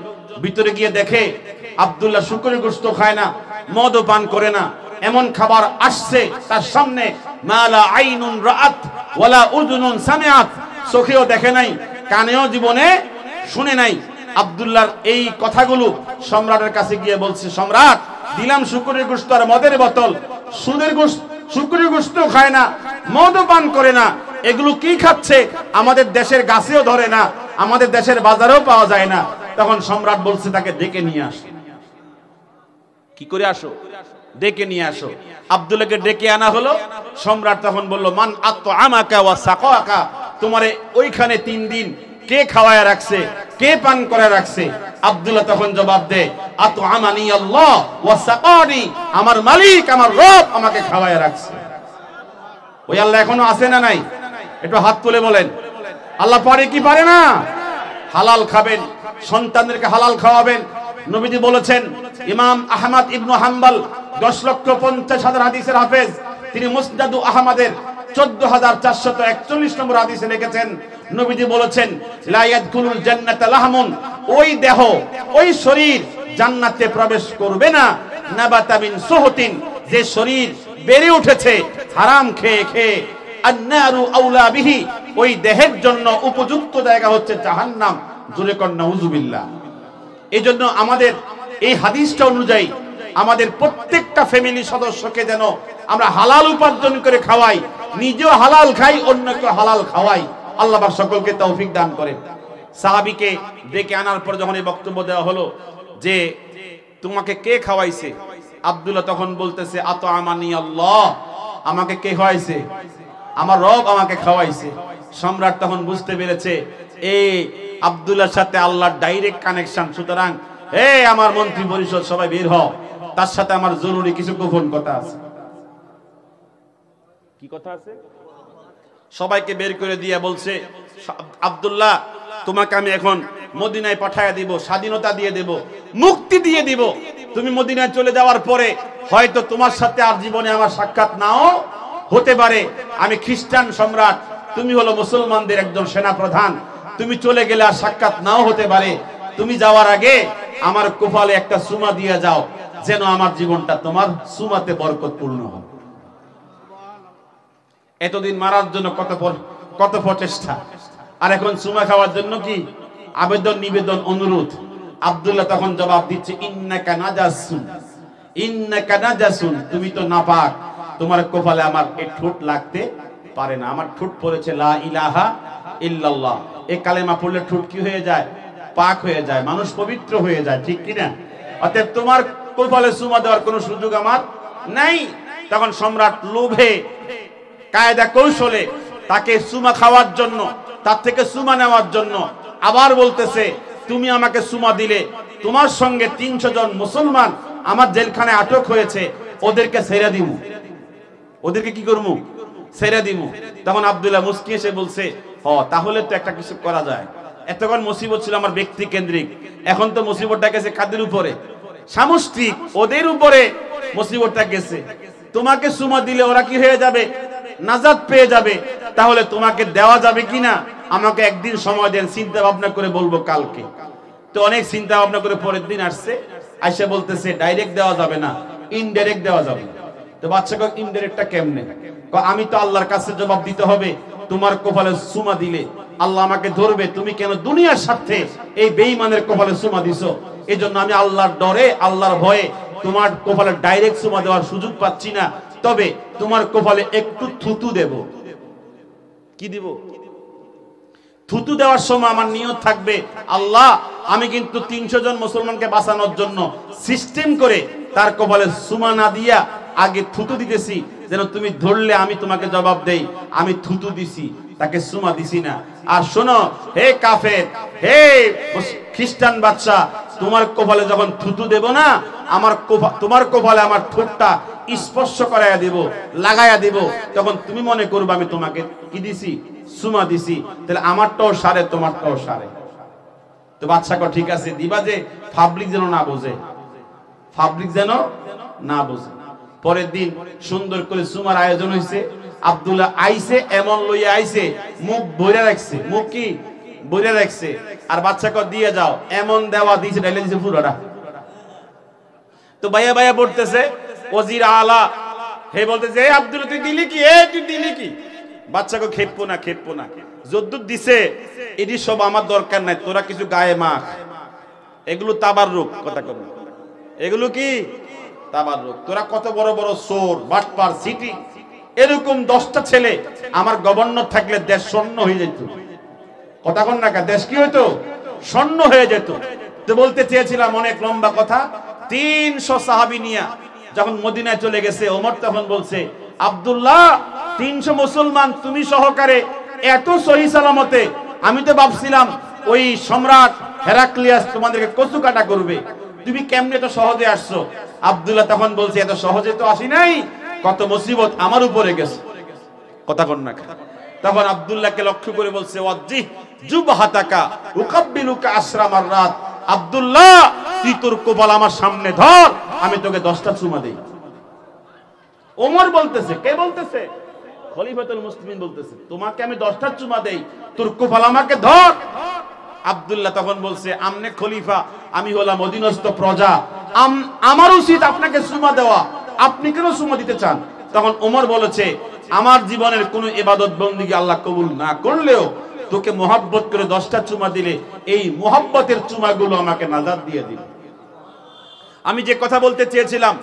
ভিতরে গিয়ে দেখে আব্দুল্লাহ শুকরি গোশত খায় না, মদও পান করে না। এমন খাবার আসছে তার সামনে, মালা আইনুন রাআত ওয়ালা উযুনুন সামিআত, চোখেও দেখে নাই, কানেও জীবনে শুনে নাই। আব্দুল্লাহর এই কথাগুলো সম্রাটের কাছে গিয়ে বলছে, সম্রাট, দিলাম শুকরের গোশত আর মদের বোতল, শুকরের গোশত খায় না, মদও পান করে না, এগুলো কি খাচ্ছে? আমাদের দেশের গাছেও ধরে না, আমাদের দেশের বাজারেও পাওয়া যায় না। তখন সম্রাট বলছে, তাকে ডেকে নিয়ে আসো। কি করে আসো? ডেকে নিয়ে আসো। আব্দুল্লাহকে ডেকে আনা হলো। সম্রাট তখন বলল, মান আতআমাকা ওয়া সাকাকা, তোমারে ওইখানে 3 দিন কে খাওয়ায় রাখছে, কে পান করে রাখছে? আব্দুল্লাহ তখন জবাব দেয়, আতআমানি আল্লাহ ওয়া সাকানি, আমার মালিক আমার রব আমাকে খাওয়ায় রাখছে। ওই আল্লাহ এখনো আছে না নাই? একটু হাত তুলে বলেন, আল্লাহ পারে কি পারে না? হালাল খাবেন, সন্তানদেরকে হালাল খাওয়াবেন। নবীজি বলেছেন, ইমাম আহমদ ইবনে হাম্বল 10,50,000 হাদিসের হাফেজ, তিনি মুসনাদু আহমদের 14,441 নম্বর হাদিসে লিখেছেন, নবীজি বলেছেন, লা ইয়াদখুলুল জান্নাতা লাহমুন, ওই দেহ ওই শরীর জান্নাতে প্রবেশ করবে না, নাবাতা মিন সুহতিন, যে শরীর বেড়ে উঠেছে হারাম খেয়ে খেয়ে, আন্নারু আউলা বিহি, ওই দেহের জন্য উপযুক্ত জায়গা হচ্ছে জাহান্নাম। জোরে কর নাউযুবিল্লাহ। এজন্য আমাদের এই হাদিসটা অনুযায়ী আমাদের প্রত্যেকটা ফ্যামিলি সদস্যকে যেন আমরা হালাল উপার্জন করে খাওয়াই, নিজেও হালাল খাই, অন্যকে হালাল খাওয়াই। আল্লাহ পাক সকলকে তৌফিক দান করেন। সাহাবীকে ডেকে আনার পর যখন এই বক্তব্য দেওয়া হলো যে তোমাকে কে খাওয়াইছে, আব্দুল্লাহ তখন বলতেছে, আতআমানি আল্লাহ, আমাকে কে খাওয়াইছে? আমার রব আমাকে খাওয়াইছে। সম্রাট তখন বুঝতে পেরেছে এই আব্দুল্লাহর সাথে আল্লাহর ডাইরেক্ট কানেকশন, সুতরাং হে আমার মন্ত্রী পরিষদ সবাই বের হও, তার সাথে আমার জরুরি কিছু গোপন কথা আছে। কি কথা আছে? সবাইকে বের করে দিয়ে বলছে, আব্দুল্লাহ তোমাকে আমি এখন মদিনায় পাঠায়া দিব, স্বাধীনতা দিয়ে দেব, মুক্তি দিয়ে দিব। তুমি মদিনায় চলে যাওয়ার পরে হয়তো তোমার সাথে আর জীবনে আমার সাক্ষাৎ নাও হতে পারে। আমি খ্রিস্টান সম্রাট, তুমি হলো মুসলমানদের একজন সেনা প্রধান, তুমি চলে গেলে আর সাক্ষাৎ নাও হতে পারে। তুমি যাওয়ার আগে আমার কপালে একটা সুমা দিয়ে যাও, যেন আমার জীবনটা তোমার সুমাতে বরকতপূর্ণ হয়। এতদিন মারার জন্য কত প্রচেষ্টা, আর এখন সুমা খাওয়ার জন্য কি আবেদন নিবেদন অনুরোধ। আব্দুল্লাহ তখন জবাব দিচ্ছে, ইন্নাকা নাজাসুন, ইন্নাকা নাজাসুন, তুমি তো নাপাক, তোমার কপালে আমার এই ঠোঁট লাগতে পারে না। আমার ঠোঁট পড়েছে লা ইলাহা ইল্লাল্লাহ, এই কালেমা পড়লে ঠোঁট কি হয়ে যায়? পাক হয়ে যায়, মানুষ পবিত্র হয়ে যায়, ঠিক কি না? অতএব তোমার কপালে সুমা দেওয়ার কোনো সুযোগ আমার নাই। তখন সম্রাট লোভে কায়দা কৌশলে তাকে সুমা খাওয়ার জন্য, তার থেকে সুমা নেওয়ার জন্য আবার বলতেছে, তুমি আমাকে সুমা দিলে তোমার সঙ্গে 300 জন মুসলমান আমার জেলখানায় আটক হয়েছে, ওদেরকে ছেড়ে দিমু। ওদেরকে কি করবো? ছেড়ে দিমু। তখন আব্দুল্লাহ মুস্কি এসে বলছে, তাহলে তো একটা কিছু করা যায়। এতক্ষণ মুসিবত ছিল আমার ব্যক্তি কেন্দ্রিক, এখন তো মুসিবতটা গেছে কাদের উপরে? সামষ্টিক, ওদের উপরে মুসিবতটা গেছে। তোমাকে সুমা দিলে ওরা কি হয়ে যাবে? নাজাত পেয়ে যাবে। তাহলে তোমাকে দেওয়া যাবে কিনা আমাকে একদিন সময় দেন, চিন্তা ভাবনা করে বলবো কালকে। তো অনেক চিন্তা ভাবনা করে পরের দিন আসছে, আইসা বলতেছে ডাইরেক্ট দেওয়া যাবে না, ইনডাইরেক্ট দেওয়া যাবে। তো বাচ্চাকে ইনডাইরেক্টটা কেমনে? আমি তো আল্লাহর কাছে জবাব দিতে হবে, তোমার কপালে সুমা দিলে আল্লাহ আমাকে ধরবে, তুমি কেন দুনিয়ার স্বার্থে এই বেঈমানের কপালে সুমা দিছো? এজন্য আমি আল্লাহর ডরে, আল্লাহর ভয়ে তোমার কপালে ডাইরেক্ট সুমা দেওয়ার সুযোগ পাচ্ছি না, তবে তোমার কপালে একটু থুতু দেব। কি দিব? থুতু দেওয়ার সময় আমার নিয়ত থাকবে, আল্লাহ আমি কিন্তু 300 জন মুসলমানকে বাঁচানোর জন্য সিস্টেম করে তার কপালে সুমা না দিয়া আগে থুতু দিতেছি, যেন তুমি ধরলে আমি তোমাকে জবাব দেই আমি থুতু দিছি, তাকে সুমা দিছি না। আর শোনো হে কাফের, হে খ্রিস্টান বাচ্চা, তোমার কপালে যখন থুতু দেব না, তোমার কপালে আমার ঠোঁটটা স্পর্শ করাইয়া দিব, লাগাইয়া দিব, তখন তুমি মনে করবে আমি তোমাকে কি দিছি? সুমা দিছি। তাহলে আমারটাও সারে, তোমারটাও সারে। তো বাচ্চাকে ঠিক আছে দিবা, যে পাবলিক যেন না বোঝে, পাবলিক যেন না বোঝে। পরের দিন সুন্দর করে সুমার আয়োজন হয়েছে। আব্দুল্লাহ আইছে, এমন লইয়া আইছে, মুখ বইরা রাখছে, মুখ কি বইরা রাখছে, আর বাচ্চাকে দিয়ে যাও, এমন দেওয়া দিয়েছে, ডাইলে দিয়েছে পুরোটা। তো ভাইয়া ভাইয়া পড়তেছে, ওজির আলা হে বলতেছে, আব্দুল্লাহ তুই দিলি কি? তুই দিলি কি? বাচ্চাকে খেপবো না, খেপবো না, যদ্দুর দিছে এটি সব আমার দরকার নাই, তোরা কিছু গায়ে মাখ, এগুলো তাবাররুক। কথা কর, এগুলো কি তাবাররুক। তোরা কত বড় বড় চোর, বাটপার, সিটি, এরকম 10টা ছেলে আমার গভর্নর থাকলে দেশ স্বর্ণ হয়ে যেত। কথা কন না, দেশ কি হইতো? স্বর্ণ হয়ে যেত। তো বলতে চেয়েছিলাম অনেক লম্বা কথা। 300 সাহাবী নিয়ে যখন মদিনায় চলে গেছে, ওমর তখন বলছে, আব্দুল্লাহ 300 মুসলমান তুমি সহকারে এত সহি সালামতে, আমি তো ভাবছিলাম ওই সম্রাট হেরাক্লিয়াস তোমাদেরকে কচু কাটা করবে, তুমি কেমনে তো সহজে আসছো। আব্দুল্লাহ তখন বলছে, এত সহজে তো আসি নাই, কত মুসিবত আমার উপরে গেছে। কথা কন না। তখন আব্দুল্লাহকে লক্ষ্য করে বলছে, ওয়াজ্জিহ জুবহাতাকা উকাব্বিলুকা আসরা মাররাত, আব্দুল্লাহ তুই তোর কপাল আমার সামনে ধর, আমি তোকে 10টা চুমা দেই। ওমর বলতেছে, কে বলতেছে? খলিফাতুল মুসলিমিন বলতেছে, তোমাকে আমি 10টা চুমা দেই, তোর কপাল আমাকে ধর। আব্দুল্লাহ তখন বলছে, আমনে খলিফা, আমি হলাম অধীনস্থ প্রজা, আমার উচিত আপনাকে চুমা দেওয়া, আপনি কেন চুমা দিতে চান? তখন ওমর বলেছে, আমার জীবনের কোন ইবাদত বন্দেগী আল্লাহ কবুল না করলেও তোকে মোহাব্বত করে 10টা চুমা দিলে এই মোহাব্বতের চুমাগুলো আমাকে নাজাত দিয়ে দিবে। আমি যে কথা বলতে চেয়েছিলাম,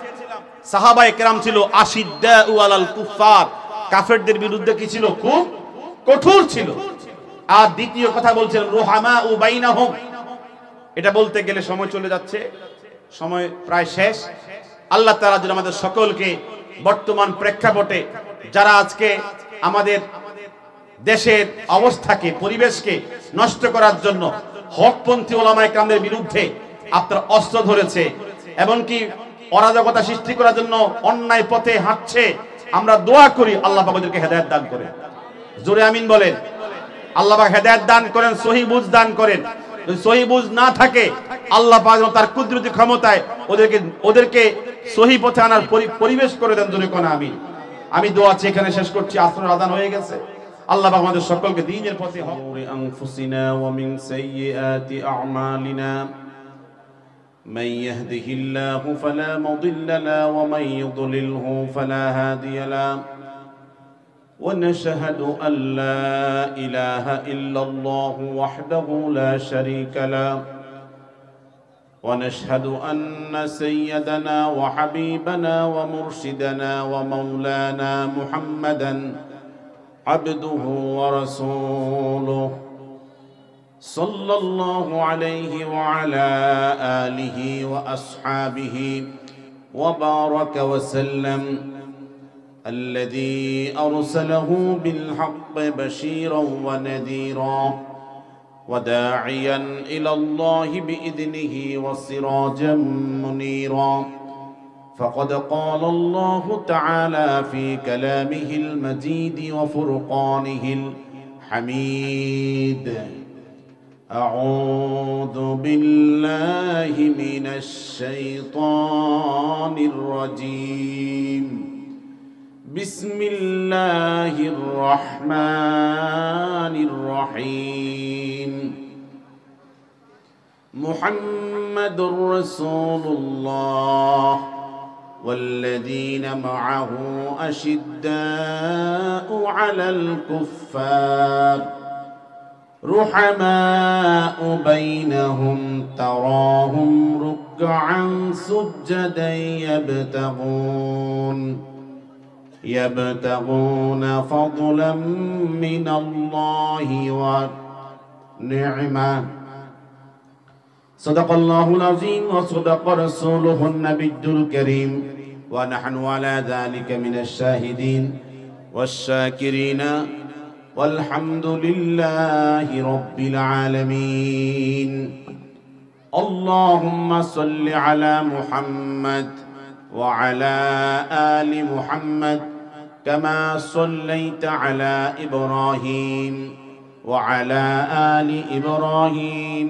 সাহাবায়ে কেরাম ছিল আশিদ্দাউ আলাল কুফার, কাফেরদের বিরুদ্ধে কি ছিল? খুব কঠোর ছিল। আর দ্বিতীয় কথা বলছিলাম রুহামাউ বাইনাহুম, এটা বলতে গেলে সময় চলে যাচ্ছে, সময় প্রায় শেষ। আল্লাহ তাআলা যেন আমাদের সকলকে বর্তমান প্রেক্ষাপটে যারা আজকে আমাদের দেশের অবস্থাকে, পরিবেশকে নষ্ট করার জন্য হকপন্থী ওলামায়ে কেরামদের বিরুদ্ধে আপনার অস্ত্র ধরেছে, এমনকি অরাজকতা সৃষ্টি করার জন্য অন্যায় পথে হাঁটছে, আমরা দোয়া করি আল্লাহ পাক ওদেরকে হেদায়েত দান করেন। জোরে আমিন বলেন। আল্লাহ পাক হেদায়েত দান করেন, সহি বুঝ দান করেন। যদি সহি বুঝ না থাকে, আল্লাহ পাক তার কুদরতি ক্ষমতায় ওদেরকে সহি পথে আনার পরিবেশ করে দেন। জোরে কোন আমিন। আমি দোয়া এখানে শেষ করছি, আসরের আযান হয়ে গেছে। আল্লাহ পাক আমাদের সকলকে দ্বীনের পথে আনফুসিনা ওয়া মিন সাইয়্যাতি আ'মালিনা من يهده الله فلا مضل له ومن يضلله فلا هادي له ونشهد أن لا إله إلا الله وحده لا شريك له ونشهد أن سيدنا وحبيبنا ومرشدنا ومولانا محمدا عبده ورسوله صلى الله عليه وعلى آله وأصحابه وبارك وسلم الذي أرسله بالحق بشيرا ونذيرا وداعيا إلى الله بإذنه وسراجا منيرا فقد قال الله تعالى في كلامه المجيد وفرقانه الحميد أعوذ بالله من الشيطان الرجيم بسم الله الرحمن الرحيم محمد رسول الله والذين معه أشداء على الكفار رحماء بينهم تراهم ركعا سجدا يبتغون فضلا من الله ونعمة صدق الله العظيم وصدق رسوله النبي الكريم ونحن على ذلك من الشاهدين والشاكرين والحمد لله رب العالمين اللهم صل على محمد وعلى آل محمد كما صليت على إبراهيم وعلى آل إبراهيم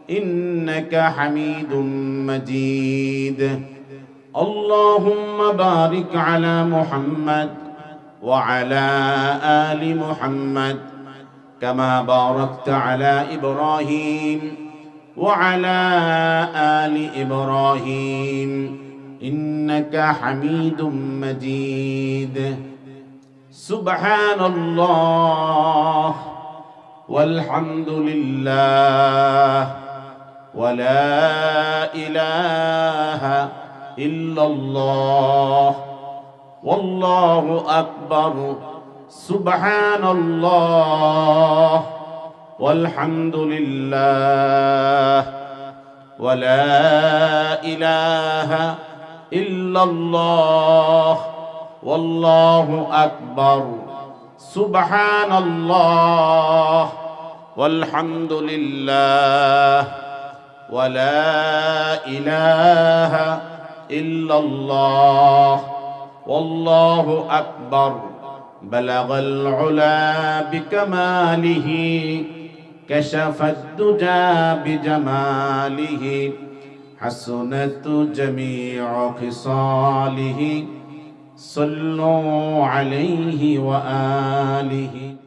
إنك حميد مجيد اللهم بارك على محمد وعلى آل محمد كما باركت على إبراهيم وعلى آل إبراهيم إنك حميد مجيد سبحان الله والحمد لله ولا إله إلا الله والله أكبر سبحان الله والحمد لله ولا إله ইল্লাল্লাহ ওয়াল্লাহু আকবার সুবহানাল্লাহ ওয়ালহামদুলিল্লাহ ওয়ালা ইলাহা ইল্লাল্লাহ ওয়াল্লাহু আকবার বালাগাল উলা বিকামালিহি কাশাফাদ দুজা বিজামালিহি হাসনাতু জামিউ খিসালিহি সাল্লু আলাইহি ওয়া আলিহি।